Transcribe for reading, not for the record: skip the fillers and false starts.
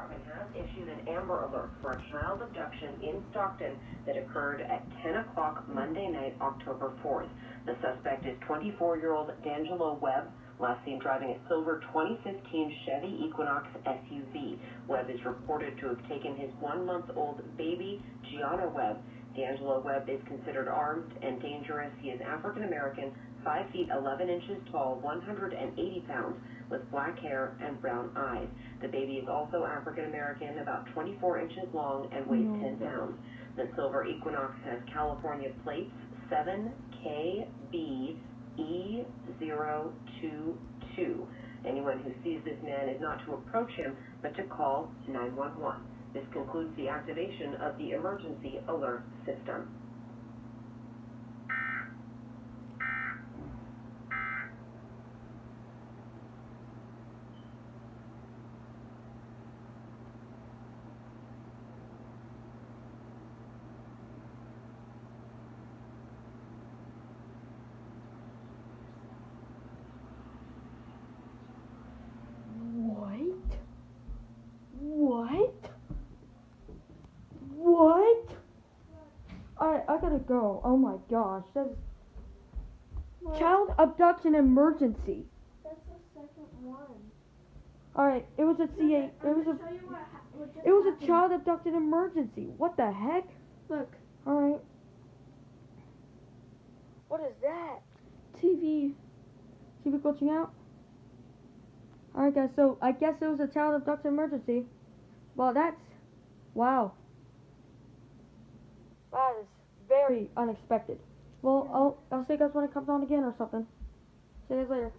Department has issued an Amber Alert for a child abduction in Stockton that occurred at 10 o'clock Monday night, October 4th. The suspect is 24-year-old D'Angelo Webb, last seen driving a silver 2015 Chevy Equinox SUV. Webb is reported to have taken his 1-month-old baby, Gianna Webb. D'Angelo Webb is considered armed and dangerous. He is African-American, 5 feet 11 inches tall, 180 pounds, with black hair and brown eyes. The baby is also African-American, about 24 inches long, and weighs 10 pounds. The silver Equinox has California plates 7KBE022. Anyone who sees this man is not to approach him, but to call 911. This concludes the activation of the emergency alert system. What? I gotta go. Oh my gosh. That's child abduction emergency. That's the second one. Alright, it was a CA. It was a child abducted emergency. What the heck? Look. Alright. What is that? TV. TV glitching out? Alright guys, so I guess it was a child abduction emergency. Well, that's... wow. That is very unexpected. Well, I'll see you guys when it comes on again or something. See you guys later.